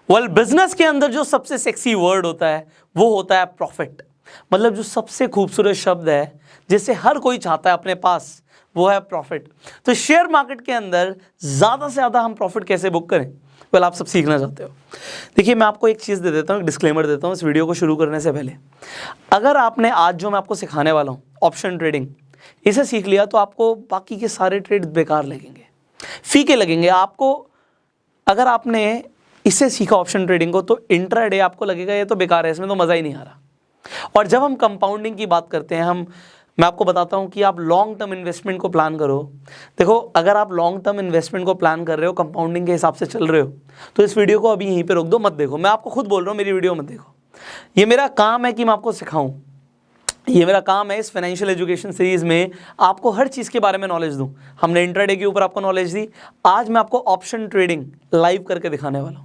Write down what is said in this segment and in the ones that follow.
Well business के अंदर जो सबसे सेक्सी वर्ड होता है वो होता है प्रॉफिट। मतलब जो सबसे खूबसूरत शब्द है जिसे हर कोई चाहता है अपने पास, वो है प्रॉफिट। तो शेयर मार्केट के अंदर ज़्यादा से ज़्यादा हम प्रॉफिट कैसे बुक करें, वेल आप सब सीखना चाहते हो। देखिए मैं आपको एक चीज़ दे देता हूँ, एक डिस्क्लेमर देता हूँ इस वीडियो को शुरू करने से पहले। अगर आपने आज जो मैं आपको सिखाने वाला हूँ ऑप्शन ट्रेडिंग, इसे सीख लिया तो आपको बाकी के सारे ट्रेड बेकार लगेंगे, फीके लगेंगे आपको। अगर आपने इसे सीखा ऑप्शन ट्रेडिंग को तो इंट्राडे आपको लगेगा ये तो बेकार है, इसमें तो मज़ा ही नहीं आ रहा। और जब हम कंपाउंडिंग की बात करते हैं, मैं आपको बताता हूं कि आप लॉन्ग टर्म इन्वेस्टमेंट को प्लान करो। देखो अगर आप लॉन्ग टर्म इन्वेस्टमेंट को प्लान कर रहे हो, कंपाउंडिंग के हिसाब से चल रहे हो, तो इस वीडियो को अभी यहीं पे रोक दो, मत देखो। मैं आपको खुद बोल रहा हूँ मेरी वीडियो मत देखो। ये मेरा काम है कि मैं आपको सिखाऊं, ये मेरा काम है इस फाइनेंशियल एजुकेशन सीरीज में आपको हर चीज़ के बारे में नॉलेज दूं। हमने इंट्राडे के ऊपर आपको नॉलेज दी, आज मैं आपको ऑप्शन ट्रेडिंग लाइव करके दिखाने वाला हूँ।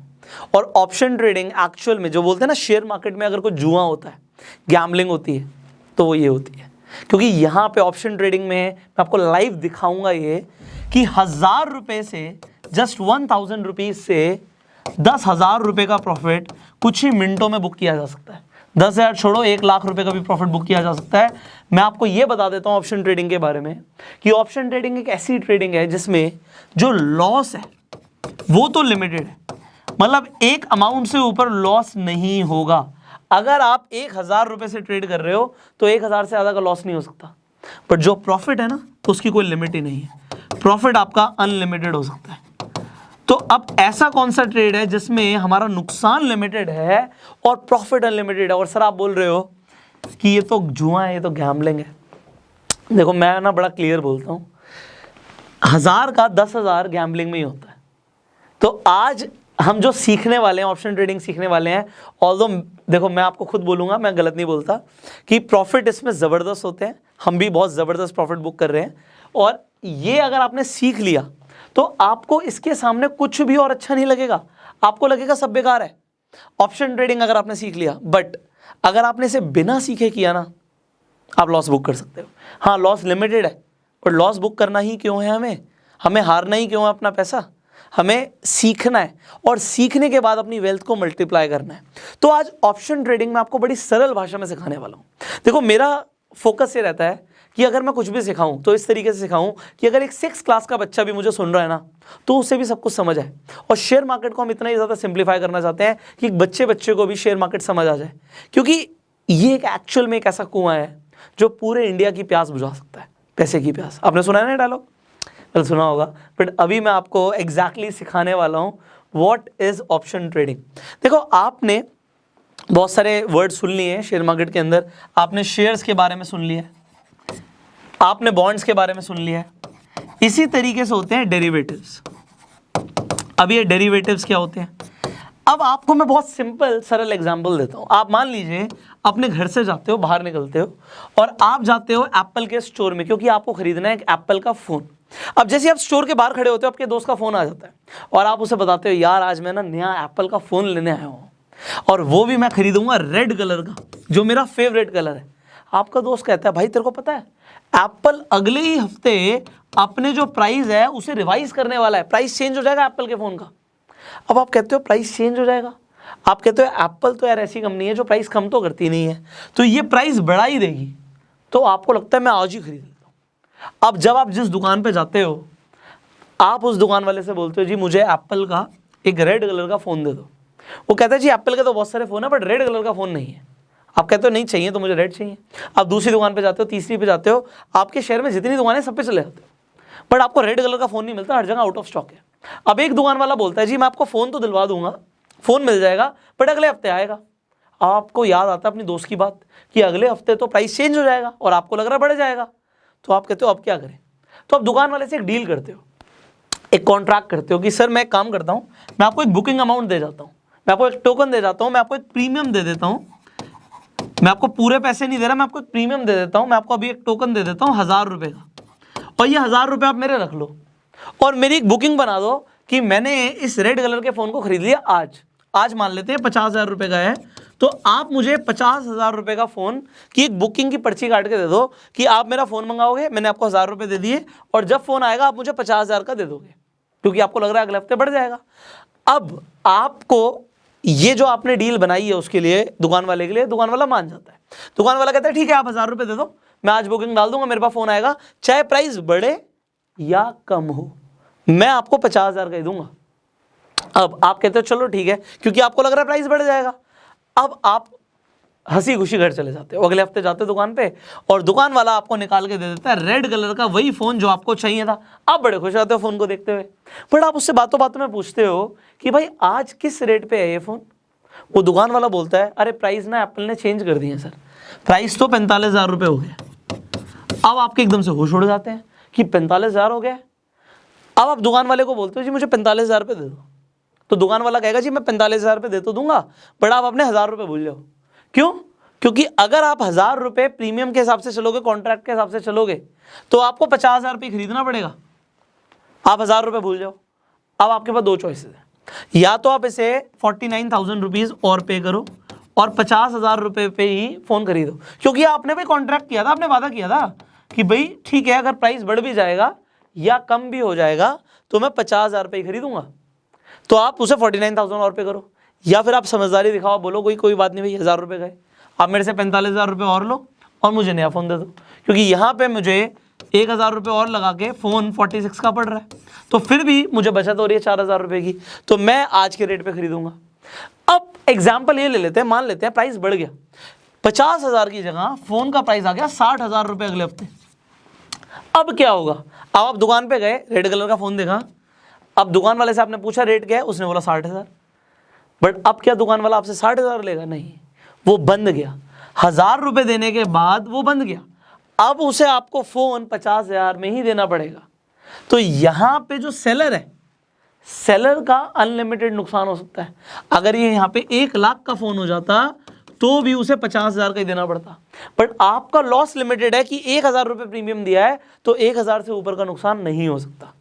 और ऑप्शन ट्रेडिंग एक्चुअल में जो बोलते हैं ना, शेयर मार्केट में अगर कोई जुआ होता है, गैम्बलिंग होती है, तो वो ये होती है। क्योंकि यहाँ पे ऑप्शन ट्रेडिंग में मैं आपको लाइव दिखाऊंगा ये कि 1000 रुपये से, जस्ट 1000 रुपीज़ से 10,000 रुपये का प्रॉफिट कुछ ही मिनटों में बुक किया जा सकता है। 10,000 छोड़ो, 1 लाख रुपए का भी प्रॉफिट बुक किया जा सकता है। मैं आपको ये बता देता हूँ ऑप्शन ट्रेडिंग के बारे में कि ऑप्शन ट्रेडिंग एक ऐसी ट्रेडिंग है जिसमें जो लॉस है वो तो लिमिटेड है, मतलब एक अमाउंट से ऊपर लॉस नहीं होगा। अगर आप 1000 रुपये से ट्रेड कर रहे हो तो 1000 से ज़्यादा का लॉस नहीं हो सकता। पर जो प्रॉफिट है ना, तो उसकी कोई लिमिट ही नहीं है, प्रॉफिट आपका अनलिमिटेड हो सकता है। तो अब ऐसा कौन सा ट्रेड है जिसमें हमारा नुकसान लिमिटेड है और प्रॉफिट अनलिमिटेड है? और सर आप बोल रहे हो कि ये तो जुआ है, ये तो गैम्बलिंग है। देखो मैं ना बड़ा क्लियर बोलता हूँ, 1000 का 10,000 गैम्बलिंग में ही होता है। तो आज हम जो सीखने वाले हैं, ऑप्शन ट्रेडिंग सीखने वाले हैं, ऑल्दो देखो मैं आपको खुद बोलूँगा, मैं गलत नहीं बोलता, कि प्रॉफिट इसमें ज़बरदस्त होते हैं। हम भी बहुत ज़बरदस्त प्रॉफिट बुक कर रहे हैं। और ये अगर आपने सीख लिया तो आपको इसके सामने कुछ भी और अच्छा नहीं लगेगा, आपको लगेगा सब बेकार है ऑप्शन ट्रेडिंग अगर आपने सीख लिया। बट अगर आपने इसे बिना सीखे किया ना, आप लॉस बुक कर सकते हो। हाँ लॉस लिमिटेड है, और लॉस बुक करना ही क्यों है, हमें हारना ही क्यों है अपना पैसा, हमें सीखना है और सीखने के बाद अपनी वेल्थ को मल्टीप्लाई करना है। तो आज ऑप्शन ट्रेडिंग में आपको बड़ी सरल भाषा में सिखाने वाला हूँ। देखो मेरा फोकस ये रहता है कि अगर मैं कुछ भी सिखाऊं तो इस तरीके से सिखाऊं कि अगर एक 6 क्लास का बच्चा भी मुझे सुन रहा है ना, तो उसे भी सब कुछ समझ आए। और शेयर मार्केट को हम इतना ही ज़्यादा सिंप्लीफाई करना चाहते हैं कि बच्चे को भी शेयर मार्केट समझ आ जाए, क्योंकि ये एक एक्चुअल में एक ऐसा कुआं है जो पूरे इंडिया की प्यास बुझा सकता है, पैसे की प्यास। आपने सुना है ना डायलॉग? तो सुना होगा, बट अभी मैं आपको एग्जैक्टली सिखाने वाला हूँ व्हाट इज ऑप्शन ट्रेडिंग। देखो आपने बहुत सारे वर्ड सुन लिए हैं शेयर मार्केट के अंदर, आपने शेयर्स के बारे में सुन लिया है, आपने बॉन्ड्स के बारे में सुन लिया है। इसी तरीके से होते हैं डेरिवेटिव्स। अब ये डेरिवेटिव्स क्या होते हैं? अब आपको मैं बहुत सिंपल सरल एग्जांपल देता हूं। आप मान लीजिए अपने घर से जाते हो, बाहर निकलते हो और आप जाते हो एप्पल के स्टोर में, क्योंकि आपको खरीदना है एक एप्पल का फोन। अब जैसे आप स्टोर के बाहर खड़े होते हो, आपके दोस्त का फोन आ जाता है और आप उसे बताते हो यार आज मैं ना नया एप्पल का फोन लेने आया हूँ, और वो भी मैं खरीदूंगा रेड कलर का, जो मेरा फेवरेट कलर है। आपका दोस्त कहता है भाई तेरे को पता है एप्पल अगले ही हफ्ते अपने जो प्राइस है उसे रिवाइज करने वाला है, प्राइस चेंज हो जाएगा एप्पल के फोन का। अब आप कहते हो प्राइस चेंज हो जाएगा, आप कहते हो एप्पल तो यार ऐसी कंपनी है जो प्राइस कम तो करती नहीं है, तो ये प्राइस बढ़ा ही देगी। तो आपको लगता है मैं आज ही खरीद लेता हूँ। अब जब आप जिस दुकान पे जाते हो, आप उस दुकान वाले से बोलते हो जी मुझे एप्पल का एक रेड कलर का फ़ोन दे दो। वो कहता है जी एप्पल के तो बहुत सारे फ़ोन है बट रेड कलर का फ़ोन नहीं है। आप कहते हो नहीं चाहिए तो मुझे रेड चाहिए। आप दूसरी दुकान पे जाते हो, तीसरी पे जाते हो, आपके शहर में जितनी दुकानें सब पे चले जाते हो, बट आपको रेड कलर का फ़ोन नहीं मिलता, हर जगह आउट ऑफ स्टॉक है। अब एक दुकान वाला बोलता है जी मैं आपको फ़ोन तो दिलवा दूंगा, फ़ोन मिल जाएगा बट अगले हफ्ते आएगा। आपको याद आता है अपनी दोस्त की बात कि अगले हफ्ते तो प्राइस चेंज हो जाएगा और आपको लग रहा है बढ़ जाएगा। तो आप कहते हो अब क्या करें? तो आप दुकान वाले से एक डील करते हो, एक कॉन्ट्रैक्ट करते हो कि सर मैं एक काम करता हूँ, मैं आपको एक बुकिंग अमाउंट दे जाता हूँ, मैं आपको एक टोकन दे जाता हूँ, मैं आपको एक प्रीमियम दे देता हूँ, मैं आपको पूरे पैसे नहीं दे रहा, मैं आपको एक प्रीमियम दे देता हूँ, मैं आपको अभी एक टोकन दे देता हूँ 1000 रुपये का, और ये 1000 रुपये आप मेरे रख लो और मेरी एक बुकिंग बना दो कि मैंने इस रेड कलर के फ़ोन को खरीद लिया आज मान लेते हैं 50,000 रुपये का है, तो आप मुझे 50,000 रुपये का फ़ोन की एक बुकिंग की पर्ची काट के दे दो कि आप मेरा फ़ोन मंगाओगे, मैंने आपको 1000 रुपये दे दिए और जब फ़ोन आएगा आप मुझे 50,000 का दे दोगे, क्योंकि आपको लग रहा है अगले हफ्ते बढ़ जाएगा। अब आपको ये जो आपने डील बनाई है उसके लिए, दुकान वाले के लिए, दुकान वाला मान जाता है। दुकान वाला कहता है ठीक है आप 1000 रुपये दे दो, मैं आज बुकिंग डाल दूंगा, मेरे पास फोन आएगा, चाहे प्राइस बढ़े या कम हो, मैं आपको 50,000 का ही दूंगा। अब आप कहते हो चलो ठीक है, क्योंकि आपको लग रहा है प्राइस बढ़ जाएगा। अब आप हंसी खुशी घर चले जाते हो, अगले हफ्ते जाते हो दुकान पे और दुकान वाला आपको निकाल के दे देता है रेड कलर का वही फोन जो आपको चाहिए था। आप बड़े खुश होते हो फोन को देखते हुए, बट आप उससे बातों बातों में पूछते हो कि भाई आज किस रेट पे है ये फोन। वो दुकान वाला बोलता है अरे प्राइस ना एप्पल ने चेंज कर दिए सर, प्राइस तो 45,000 रुपये हो गया। अब आपके एकदम से होश उड़ जाते हैं कि 45,000 हो गया। अब आप दुकान वाले को बोलते हो जी मुझे 45,000 रुपये दे दो, तो दुकान वाला कहेगा जी मैं 45,000 रुपये दे तो दूंगा, बट आप अपने 1,000 रुपये भूल जाओ। क्यों? क्योंकि अगर आप 1,000 रुपये प्रीमियम के हिसाब से चलोगे, कॉन्ट्रैक्ट के हिसाब से चलोगे, तो आपको 50,000 रुपये खरीदना पड़ेगा। आप 1,000 रुपये भूल जाओ। अब आपके पास दो चॉइसेस हैं, या तो आप इसे 49,000 रुपीज़ और पे करो और 50,000 रुपये पे ही फ़ोन खरीदो, क्योंकि आपने भाई कॉन्ट्रैक्ट किया था, आपने वादा किया था कि भाई ठीक है अगर प्राइस बढ़ भी जाएगा या कम भी हो जाएगा तो मैं 50,000 रुपये ही खरीदूंगा। तो आप उसे 49,000 और पे करो, या फिर आप समझदारी दिखाओ, बोलो कोई बात नहीं भाई 1,000 रुपये गए, आप मेरे से 45,000 रुपये और लो और मुझे नया फ़ोन दे दो, क्योंकि यहाँ पे मुझे 1,000 रुपये और लगा के फ़ोन 46 का पड़ रहा है, तो फिर भी मुझे बचत हो रही है 4,000 रुपये की, तो मैं आज के रेट पे खरीदूंगा। अब एग्जाम्पल ये ले लेते हैं, मान लेते हैं प्राइस बढ़ गया, 50,000 की जगह फ़ोन का प्राइस आ गया 60,000 रुपये अगले हफ्ते। अब क्या होगा? अब आप दुकान पे गए, रेड कलर का फ़ोन देखा, अब दुकान वाले से आपने पूछा रेट क्या है, उसने बोला 60,000, बट अब क्या दुकान वाला आपसे 60,000 लेगा? नहीं, वो बंद गया। 1,000 रुपये देने के बाद वो बंद गया, अब उसे आपको फ़ोन 50,000 में ही देना पड़ेगा। तो यहाँ पे जो सेलर है, सेलर का अनलिमिटेड नुकसान हो सकता है। अगर ये यहाँ पे 1 लाख का फ़ोन हो जाता तो भी उसे 50,000 का ही देना पड़ता, बट आपका लॉस लिमिटेड है कि 1,000 रुपये प्रीमियम दिया है तो 1,000 से ऊपर का नुकसान नहीं हो सकता।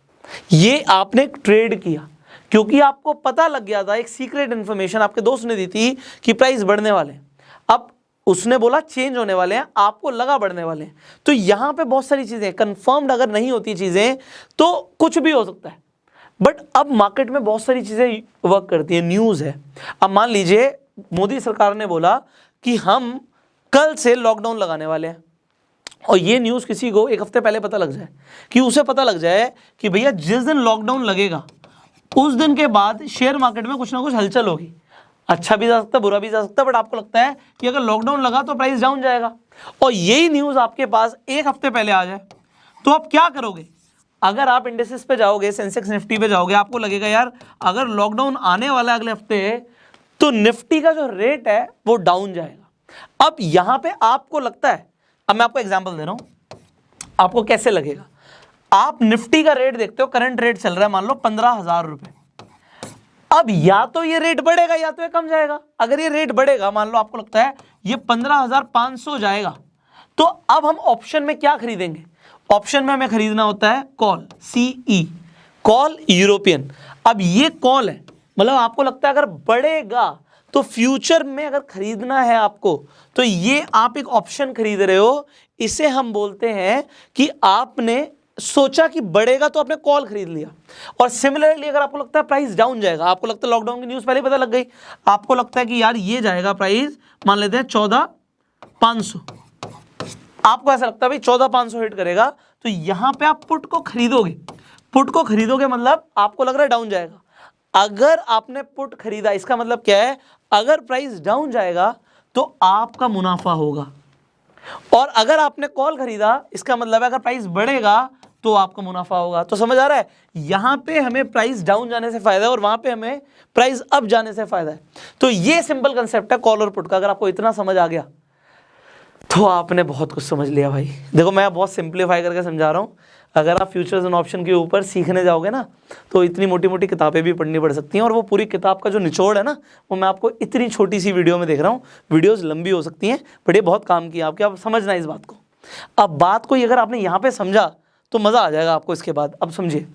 ये आपने ट्रेड किया क्योंकि आपको पता लग गया था, एक सीक्रेट इन्फॉर्मेशन आपके दोस्त ने दी थी कि प्राइस बढ़ने वाले हैं, अब उसने बोला चेंज होने वाले हैं, आपको लगा बढ़ने वाले हैं। तो यहाँ पे बहुत सारी चीज़ें कंफर्म्ड अगर नहीं होती चीज़ें तो कुछ भी हो सकता है, बट अब मार्केट में बहुत सारी चीज़ें वर्क करती है। न्यूज़ है, अब मान लीजिए मोदी सरकार ने बोला कि हम कल से लॉकडाउन लगाने वाले हैं, और ये न्यूज़ किसी को 1 हफ्ते पहले पता लग जाए, कि उसे पता लग जाए कि भैया जिस दिन लॉकडाउन लगेगा उस दिन के बाद शेयर मार्केट में कुछ ना कुछ हलचल होगी, अच्छा भी जा सकता है बुरा भी जा सकता है, बट आपको लगता है कि अगर लॉकडाउन लगा तो प्राइस डाउन जाएगा, और यही न्यूज़ आपके पास 1 हफ्ते पहले आ जाए, तो आप क्या करोगे? अगर आप इंडेक्सेस पे जाओगे, सेंसेक्स निफ्टी पे जाओगे, आपको लगेगा यार अगर लॉकडाउन आने वाला है अगले हफ्ते तो निफ्टी का जो रेट है वो डाउन जाएगा। अब यहाँ पे आपको लगता है, अब मैं आपको एग्जांपल दे रहा हूँ, आपको कैसे लगेगा? आप निफ्टी का रेट देखते हो, करंट रेट चल रहा है मान लो 15,000 रुपये, अब या तो ये रेट बढ़ेगा या तो ये कम जाएगा। अगर ये रेट बढ़ेगा, मान लो आपको लगता है ये 15,500 जाएगा, तो अब हम ऑप्शन में क्या खरीदेंगे? ऑप्शन में हमें खरीदना होता है कॉल, CE, कॉल यूरोपियन। अब ये कॉल है, मतलब आपको लगता है अगर बढ़ेगा तो फ्यूचर में अगर खरीदना है आपको, तो ये आप एक ऑप्शन खरीद रहे हो, इसे हम बोलते हैं कि आपने सोचा कि बढ़ेगा तो आपने कॉल खरीद लिया। और सिमिलरली अगर आपको लगता है प्राइस डाउन जाएगा, आपको लगता है लॉकडाउन की न्यूज़ पहले पता लग गई, आपको लगता है कि यार ये जाएगा प्राइस, मान लेते हैं 14,500, आपको ऐसा लगता है भाई 14,500 हिट करेगा, तो यहां पे आप पुट को खरीदोगे। पुट को खरीदोगे मतलब आपको लग रहा है डाउन जाएगा। अगर आपने पुट खरीदा, इसका मतलब क्या है? अगर प्राइस डाउन जाएगा तो आपका मुनाफा होगा, और अगर आपने कॉल खरीदा, इसका मतलब है अगर प्राइस बढ़ेगा तो आपका मुनाफा होगा। तो समझ आ रहा है, यहां पे हमें प्राइस डाउन जाने से फायदा है और वहां पे हमें प्राइस अप जाने से फायदा है। तो ये सिंपल कंसेप्ट है कॉल और पुट का। अगर आपको इतना समझ आ गया तो आपने बहुत कुछ समझ लिया भाई। देखो मैं बहुत सिंप्लीफाई करके समझा रहा हूँ, अगर आप फ्यूचर्स एंड ऑप्शन के ऊपर सीखने जाओगे ना तो इतनी मोटी मोटी किताबें भी पढ़नी पड़ सकती हैं, और वो पूरी किताब का जो निचोड़ है ना वो मैं आपको इतनी छोटी सी वीडियो में देख रहा हूँ। वीडियोस लंबी हो सकती हैं बट ये बहुत काम की है आपके, आप समझना इस बात को। अब बात को अगर आपने यहाँ पे समझा तो मज़ा आ जाएगा आपको इसके बाद। अब समझिए,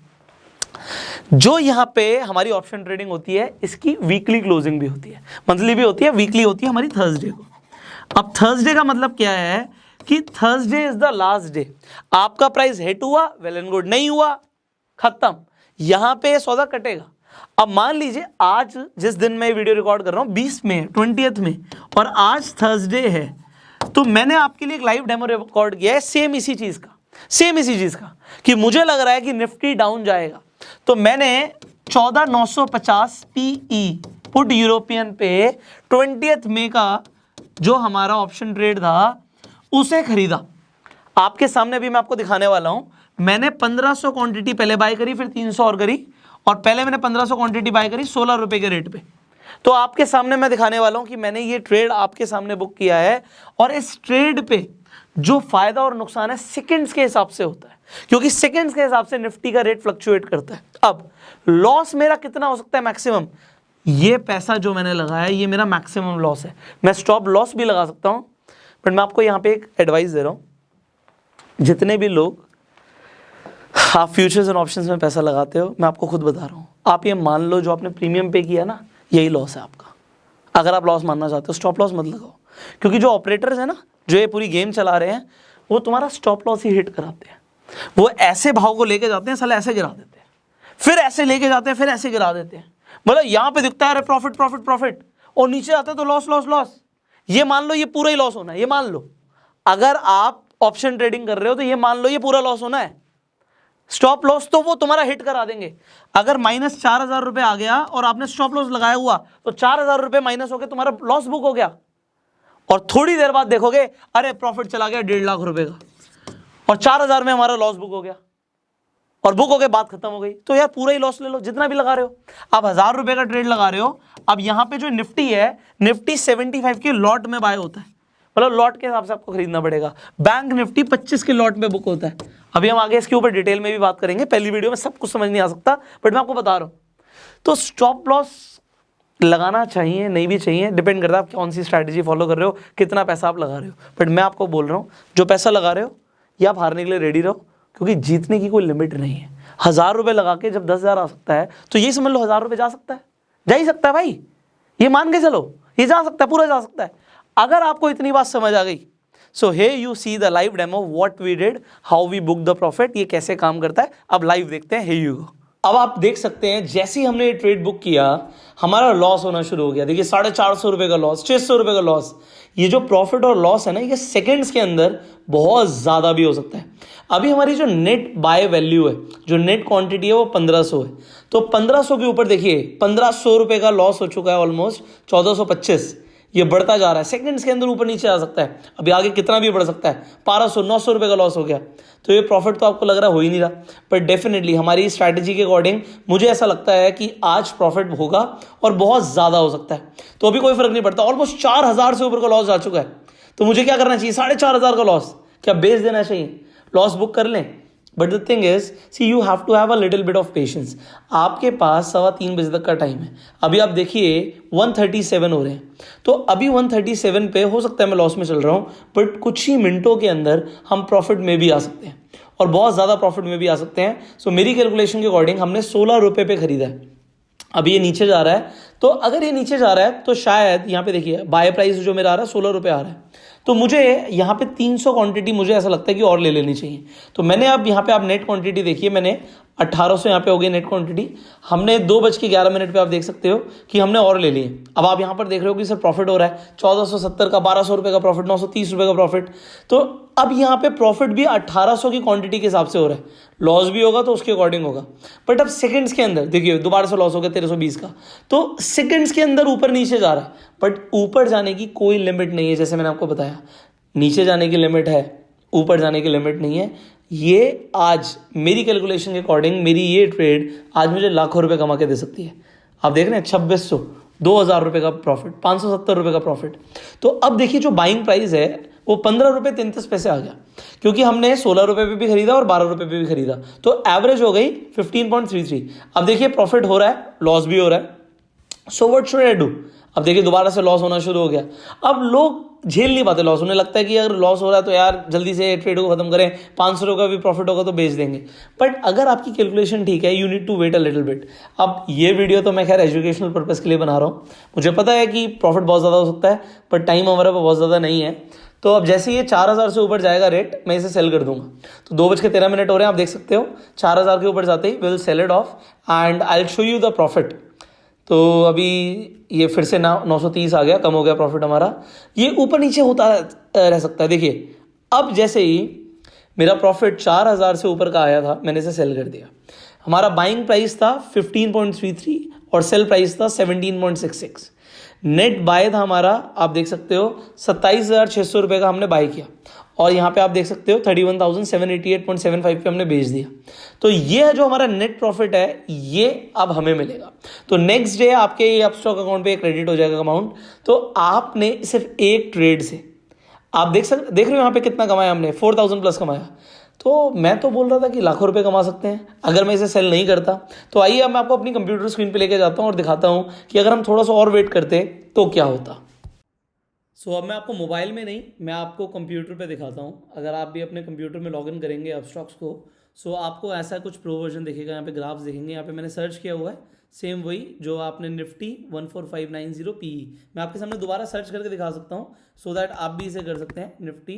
जो यहाँ पे हमारी ऑप्शन ट्रेडिंग होती है इसकी वीकली क्लोजिंग भी होती है, मंथली भी होती है, वीकली होती है हमारी थर्सडे को। अब थर्सडे का मतलब क्या है कि Thursday is the last day. आपका प्राइस हिट हुआ वेल एंड गुड, नहीं हुआ खत्म, यहां पे सौदा कटेगा। अब मान लीजिए आज जिस दिन मैं वीडियो रिकॉर्ड कर रहा हूँ 20 में 20th में, और आज थर्सडे है, तो मैंने आपके लिए एक लाइव डेमो रिकॉर्ड किया है सेम इसी चीज़ का कि मुझे लग रहा है कि निफ्टी डाउन जाएगा। तो मैंने 14,950 PE पुट यूरोपियन पे 20th मई का जो हमारा ऑप्शन ट्रेड था उसे खरीदा। आपके सामने भी मैं आपको दिखाने वाला हूं। मैंने 1500 क्वांटिटी पहले बाय करी, फिर 300 और करी, और पहले मैंने 1500 क्वांटिटी बाय करी 16 रुपए के रेट पे। तो आपके सामने मैं दिखाने वाला हूं कि मैंने ये ट्रेड आपके सामने बुक किया है, और इस ट्रेड पे जो फायदा और नुकसान है सेकंड्स के हिसाब से होता है, क्योंकि सेकंड्स के हिसाब से निफ्टी का रेट फ्लक्चुएट करता है। अब लॉस मेरा कितना हो सकता है मैक्सिमम, ये पैसा जो मैंने लगाया ये मेरा मैक्सिमम लॉस है। मैं स्टॉप लॉस भी लगा सकता हूं, बट मैं आपको यहां पे एक एडवाइस दे रहा हूं, जितने भी लोग आप फ्यूचर्स एंड ऑप्शंस में पैसा लगाते हो, मैं आपको खुद बता रहा हूं, आप ये मान लो जो आपने प्रीमियम पे किया ना, यही लॉस है आपका। अगर आप लॉस मानना चाहते हो स्टॉप लॉस मत लगाओ, क्योंकि जो ऑपरेटर्स हैं ना, जो ये पूरी गेम चला रहे हैं, वो तुम्हारा स्टॉप लॉस ही हिट कराते हैं। वो ऐसे भाव को लेके जाते हैं, साले ऐसे गिरा देते हैं, फिर ऐसे लेके जाते हैं, फिर ऐसे गिरा देते हैं। मतलब यहाँ पे दिखता है अरे प्रॉफिट प्रॉफिट प्रॉफिट, और नीचे आते हैं तो लॉस लॉस लॉस। ये मान लो ये पूरा ही लॉस होना है, ये मान लो अगर आप ऑप्शन ट्रेडिंग कर रहे हो तो ये मान लो ये पूरा लॉस होना है। स्टॉप लॉस तो वो तुम्हारा हिट करा देंगे। अगर माइनस 4,000 रुपए आ गया और आपने स्टॉप लॉस लगाया हुआ, तो 4,000 रुपए माइनस हो गए, तुम्हारा लॉस बुक हो गया। और थोड़ी देर बाद देखोगे अरे प्रॉफिट चला गया 1.5 लाख रुपए का, और 4,000 में हमारा लॉस बुक हो गया, और बुक हो गए, बात खत्म हो गई। तो यार पूरा ही लॉस ले लो, जितना भी लगा रहे हो। आप 1,000 रुपए का ट्रेड लगा रहे हो, अब यहां पे जो निफ्टी है, निफ्टी 75 के लॉट में बाय होता है, मतलब लॉट के हिसाब से आपको खरीदना पड़ेगा। बैंक निफ्टी 25 के लॉट में बुक होता है। अभी हम आगे इसके ऊपर डिटेल में भी बात करेंगे, पहली वीडियो में सब कुछ समझ नहीं आ सकता, बट मैं आपको बता रहा हूं। तो स्टॉप लॉस लगाना चाहिए, नहीं भी चाहिए, डिपेंड करता है आप कौन सी स्ट्रैटेजी फॉलो कर रहे हो, कितना पैसा आप लगा रहे हो। बट मैं आपको बोल रहा हूँ, जो पैसा लगा रहे हो या आप हारने के लिए रेडी रहो, क्योंकि जीतने की कोई लिमिट नहीं है। 1,000 रुपए लगा के जब 10,000 आ सकता है, तो ये समझ लो 1,000 रुपए जा सकता है, जा ही सकता है भाई, ये मान के चलो, ये जा सकता है, पूरा जा सकता है। अगर आपको इतनी बात समझ आ गई, so hey you see the live demo what we did, how we book the profit, ये कैसे काम करता है। अब लाइव देखते हैं, हे यू गो। अब आप देख सकते हैं जैसे ही हमने ये ट्रेड बुक किया, हमारा लॉस होना शुरू हो गया। देखिए 450 रुपए का लॉस, 600 रुपए का लॉस। ये जो प्रॉफिट और लॉस है ना, ये सेकंड्स के अंदर बहुत ज्यादा भी हो सकता है। अभी हमारी जो नेट बाय वैल्यू है, जो नेट क्वांटिटी है, वो 1500 है। तो 1500 के ऊपर देखिए 1500 रुपए का लॉस हो चुका है, ऑलमोस्ट 1425। ये बढ़ता जा रहा है, सेकंड्स के अंदर ऊपर नीचे आ सकता है। अभी आगे कितना भी बढ़ सकता है, 1200 900 रुपए का लॉस हो गया। तो ये प्रॉफिट तो आपको लग रहा है हो ही नहीं रहा, पर डेफिनेटली हमारी स्ट्रैटेजी के अकॉर्डिंग मुझे ऐसा लगता है कि आज प्रॉफिट होगा और बहुत ज्यादा हो सकता है। तो अभी कोई फर्क नहीं पड़ता, ऑलमोस्ट 4,000 से ऊपर का लॉस जा चुका है। तो मुझे क्या करना चाहिए, 4,500 का लॉस क्या बेच देना चाहिए, लॉस बुक कर लें। But the thing is, see you have to have a little bit of patience. आपके पास 3:15 बजे तक का टाइम है। अभी आप देखिए 137 हो रहे हैं, तो अभी 137 पे हो सकता है मैं लॉस में चल रहा हूं, बट कुछ ही मिनटों के अंदर हम प्रॉफिट में भी आ सकते हैं, और बहुत ज्यादा प्रॉफिट में भी आ सकते हैं। सो मेरी कैलकुलेशन के अकॉर्डिंग हमने 16 रुपए पे खरीदा है। अभी ये नीचे जा रहा है, तो अगर ये नीचे जा रहा है तो शायद यहाँ पे देखिए बाय प्राइस जो मेरा आ रहा है 16 रुपए आ रहा है, तो मुझे यहाँ पे 300 क्वांटिटी मुझे ऐसा लगता है कि और ले लेनी चाहिए। तो मैंने अब यहाँ पे आप नेट क्वांटिटी देखिए, मैंने 1800 यहाँ पे हो गई नेट क्वांटिटी। हमने 2:11 पे आप देख सकते हो कि हमने और ले लिए। अब आप यहाँ पर देख रहे हो कि सर प्रॉफिट हो रहा है 1470 का, 1200 रुपए का प्रॉफिट, 930 रुपए का प्रॉफिट। तो अब यहाँ पे प्रॉफिट भी 1800 की क्वांटिटी के हिसाब से हो रहा है, लॉस भी होगा तो उसके अकॉर्डिंग होगा। बट अब सेकंड्स के अंदर देखिए दोबारा से लॉस हो गया 1320 का, तो सेकंड्स के अंदर ऊपर नीचे जा रहा है, बट ऊपर जाने की कोई लिमिट नहीं है। जैसे मैंने आपको बताया, नीचे जाने की लिमिट है, ऊपर जाने की लिमिट नहीं है। ये आज मेरी कैलकुलेशन के अकॉर्डिंग मेरी ये ट्रेड आज मुझे लाखों रुपए कमा के दे सकती है। आप देख रहे हैं 2600, 2,000 रुपए का प्रॉफिट, 570 रुपए का प्रॉफिट। तो अब देखिए जो बाइंग प्राइस है वो 15 रुपए 33 पैसे आ गया, क्योंकि हमने 16 रुपए पे भी खरीदा और 12 रुपए पे भी खरीदा, तो एवरेज हो गई 15.33। अब देखिए प्रॉफिट हो रहा है, लॉस भी हो रहा है। So what should I do? अब देखिए दोबारा से लॉस होना शुरू हो गया। अब लोग झेल नहीं पाते लॉस, उन्हें लगता है कि अगर लॉस हो रहा है तो यार जल्दी से ट्रेड को खत्म करें, 500 का भी प्रॉफिट होगा तो बेच देंगे। बट अगर आपकी कैलकुलेशन ठीक है, you need to wait a little bit. अब ये वीडियो तो मैं खैर एजुकेशनल पर्पस के लिए बना रहा हूँ, मुझे पता है कि प्रॉफिट बहुत ज़्यादा हो सकता है, पर टाइम हमारे पास बहुत ज़्यादा नहीं है। तो अब जैसे ये 4000 से ऊपर जाएगा रेट, मैं इसे सेल कर दूंगा। तो 2:13 हो रहे हैं, आप देख सकते हो 4000 के ऊपर जाते ही will sell it off and I will show you the profit. तो अभी ये फिर से 930 आ गया, कम हो गया प्रॉफिट हमारा। ये ऊपर नीचे होता रह सकता है। देखिए अब जैसे ही मेरा प्रॉफिट 4000 से ऊपर का आया था, मैंने इसे सेल कर दिया। हमारा बाइंग प्राइस था 15.33 और सेल प्राइस था 17.66। नेट बाय था हमारा, आप देख सकते हो 27,600 रुपये का हमने बाय किया और यहाँ पे आप देख सकते हो 31,788.75 पे हमने बेच दिया। तो ये है जो हमारा नेट प्रॉफिट है, ये अब हमें मिलेगा। तो नेक्स्ट डे आपके ये अपस्टॉक अकाउंट पे क्रेडिट हो जाएगा अमाउंट। तो आपने सिर्फ एक ट्रेड से आप देख रहे हो यहाँ पे कितना कमाया हमने, 4,000 प्लस कमाया। तो मैं तो बोल रहा था कि लाखों रुपए कमा सकते हैं अगर मैं इसे सेल नहीं करता। तो आइए अब मैं आपको अपनी कंप्यूटर स्क्रीन पे लेके जाता हूँ और दिखाता हूँ कि अगर हम थोड़ा सा और वेट करते तो क्या होता। सो अब मैं आपको मोबाइल में नहीं, मैं आपको कंप्यूटर पे दिखाता हूँ। अगर आप भी अपने कंप्यूटर में लॉगिन करेंगे अपस्टॉक्स को, सो आपको ऐसा कुछ प्रो वर्जन दिखेगा। यहाँ पे ग्राफ्स दिखेंगे, यहाँ पे मैंने सर्च किया हुआ है सेम वही जो आपने निफ्टी 14590 PE। मैं आपके सामने दोबारा सर्च करके दिखा सकता हूँ सो दैट आप भी इसे कर सकते हैं। निफ्टी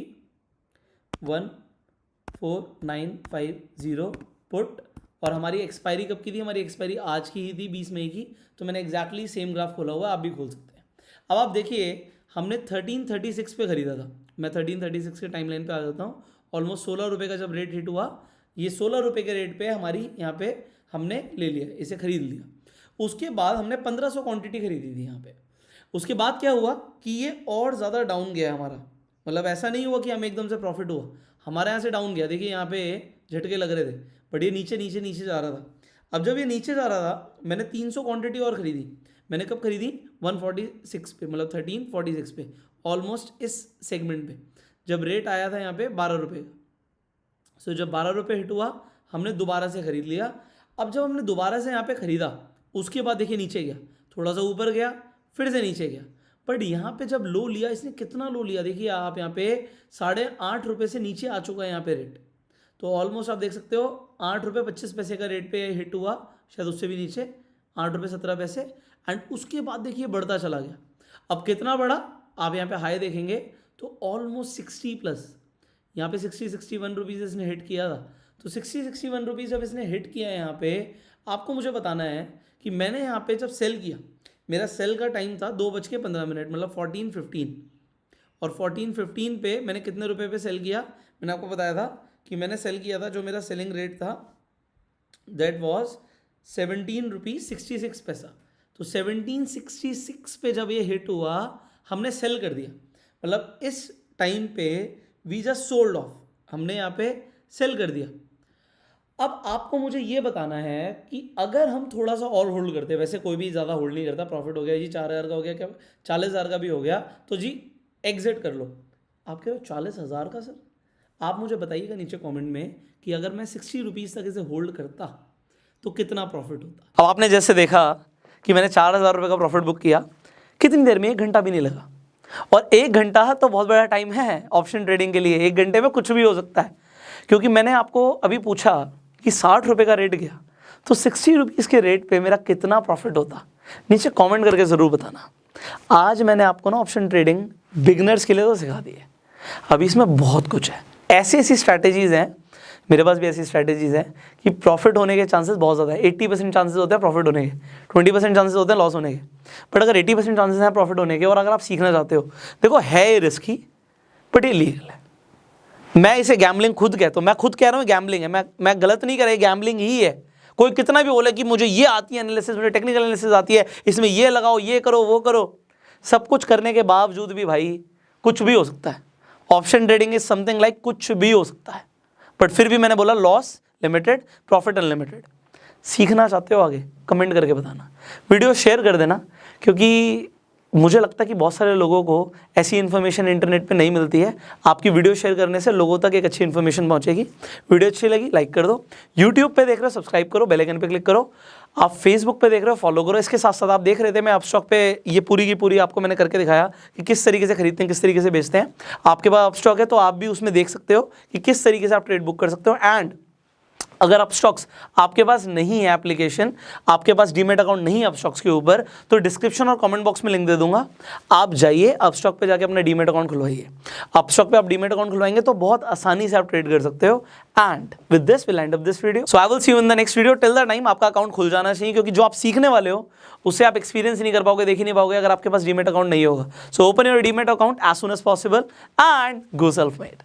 14950 पुट, और हमारी एक्सपायरी कब की थी, हमारी एक्सपायरी आज की ही थी 20 मई की। तो मैंने एग्जैक्टली सेम ग्राफ खोला हुआ है, आप भी खोल सकते हैं। अब आप देखिए हमने 1336 पे खरीदा था। मैं 1336 के टाइम लाइन पे आ जाता हूँ। ऑलमोस्ट 16 रुपये का जब रेट हिट हुआ, ये 16 रुपये के रेट पे हमारी यहाँ पे हमने ले लिया, इसे खरीद लिया। उसके बाद हमने 1500 क्वांटिटी खरीदी थी यहाँ पे। उसके बाद क्या हुआ कि ये और ज़्यादा डाउन गया हमारा, मतलब ऐसा नहीं हुआ कि हमें एकदम से प्रॉफिट हुआ, हमारे यहाँ से डाउन गया। देखिए यहाँ पे झटके लग रहे थे, बट ये नीचे नीचे नीचे जा रहा था। अब जब ये नीचे जा रहा था, मैंने 300 क्वांटिटी और खरीदी। मैंने कब खरीदी, 146 पे, मतलब 1346 पे, ऑलमोस्ट इस सेगमेंट पे, जब रेट आया था यहाँ पे 12 रुपये का। सो जब 12 रुपये हिट हुआ, हमने दोबारा से खरीद लिया। अब जब हमने दोबारा से यहाँ पे खरीदा, उसके बाद देखिए नीचे गया, थोड़ा सा ऊपर गया, फिर से नीचे गया। बट यहाँ पे जब लो लिया, इसने कितना लो लिया देखिए आप, यहाँ पे 8.5 रुपये से नीचे आ चुका है यहाँ पे रेट। तो ऑलमोस्ट आप देख सकते हो 8 रुपये 25 पैसे का रेट पे हिट हुआ, शायद उससे भी नीचे 8 रुपये 17 पैसे। एंड उसके बाद देखिए बढ़ता चला गया। अब कितना बढ़ा, आप यहाँ पे हाई देखेंगे तो ऑलमोस्ट 60 प्लस, यहाँ पे 61 रुपीज़ इसने हिट किया था। तो 61 रुपीज़ जब इसने हिट किया यहाँ पे, आपको मुझे बताना है कि मैंने यहाँ पे जब सेल किया, मेरा सेल का टाइम था 2:15, मतलब 14:15, और 14:15 पे मैंने कितने रुपए पे सेल किया, मैंने आपको बताया था कि मैंने सेल किया था, जो मेरा सेलिंग रेट था दैट वाज 17 रुपीज़ 66 पैसा। तो 1766 पे जब ये हिट हुआ, हमने सेल कर दिया, मतलब इस टाइम पे वी जस्ट सोल्ड ऑफ, हमने यहाँ पे सेल कर दिया। अब आपको मुझे ये बताना है कि अगर हम थोड़ा सा और होल्ड करते, वैसे कोई भी ज़्यादा होल्ड नहीं करता, प्रॉफिट हो गया जी 4000 का हो गया, क्या 40,000 का भी हो गया, तो जी एग्जिट कर लो। आप कह रहे हो 40,000 का सर, आप मुझे बताइएगा नीचे कमेंट में कि अगर मैं 60 रुपीज़ तक इसे होल्ड करता तो कितना प्रॉफिट होता। अब आपने जैसे देखा कि मैंने 4,000 रुपये का प्रॉफिट बुक किया, कितनी देर में, 1 घंटा भी नहीं लगा। और 1 घंटा तो बहुत बड़ा टाइम है ऑप्शन ट्रेडिंग के लिए। 1 घंटे में कुछ भी हो सकता है, क्योंकि मैंने आपको अभी पूछा कि 60 रुपये का रेट गया, तो 60 रुपीज़ के रेट पे मेरा कितना प्रॉफिट होता, नीचे कमेंट करके ज़रूर बताना। आज मैंने आपको ना ऑप्शन ट्रेडिंग बिगनर्स के लिए तो सिखा दी है, अभी इसमें बहुत कुछ है। ऐसी ऐसी स्ट्रैटेजीज़ हैं, मेरे पास भी ऐसी स्ट्रैटेजीज़ हैं कि प्रॉफिट होने के चांसेस बहुत ज़्यादा है। 80% चांसेस होते हैं प्रॉफिट होने के, 20% चांसेस होते हैं लॉस होने के। बट अगर 80% चांसेस हैं प्रॉफिट होने के, और अगर आप सीखना चाहते हो, देखो है ये रिस्की बट ये लीगल है। मैं इसे गैम्बलिंग खुद कहता हूँ, मैं खुद कह रहा हूँ गैम्बलिंग है, मैं गलत नहीं कर रहा, गैम्बलिंग ही है। कोई कितना भी बोले कि मुझे ये आती है एनालिसिस, मुझे टेक्निकल एनालिसिस आती है, इसमें ये लगाओ, ये करो, वो करो, सब कुछ करने के बावजूद भी भाई कुछ भी हो सकता है। Option trading is something like कुछ भी हो सकता है। बट फिर भी मैंने बोला लॉस लिमिटेड, प्रॉफिट अनलिमिटेड। सीखना चाहते हो आगे, कमेंट करके बताना, वीडियो शेयर कर देना, क्योंकि मुझे लगता है कि बहुत सारे लोगों को ऐसी इन्फॉर्मेशन इंटरनेट पे नहीं मिलती है। आपकी वीडियो शेयर करने से लोगों तक एक अच्छी इन्फॉर्मेशन पहुंचेगी। वीडियो अच्छी लगी लाइक कर दो, यूट्यूब पे देख रहे हो सब्सक्राइब करो, बेल आइकन पे क्लिक करो, आप फेसबुक पे देख रहे हो फॉलो करो। इसके साथ साथ आप देख रहे थे मैं अपस्टॉक पे ये पूरी की पूरी आपको मैंने करके दिखाया कि किस तरीके से खरीदते हैं, किस तरीके से बेचते हैं। आपके पास अपस्टॉक है तो आप भी उसमें देख सकते हो कि किस तरीके से आप ट्रेड बुक कर सकते हो। एंड अगर अपस्टॉक्स आपके पास नहीं है एप्लीकेशन, आपके पास डीमेट अकाउंट नहीं है अपस्टॉक्स के ऊपर, तो डिस्क्रिप्शन और कमेंट बॉक्स में लिंक दे दूंगा, आप जाइए अपस्टॉक पे जाके अपना डीमेट अकाउंट खुलवाइए। अपस्टॉक पे आप डीमेट अकाउंट खुलवाएंगे तो बहुत आसानी से आप ट्रेड कर सकते हो। And with this will and up this video, so I will see you in the next video. Till the time आपका अकाउंट खुल जाना चाहिए, क्योंकि जो आप सीखने वाले हो उससे आप एक्सपीरियंस नहीं कर पाओगे, देख ही नहीं पाओगे अगर आपके पास डीमेट अकाउंट नहीं होगा। So open your demat account as soon as possible and go self made.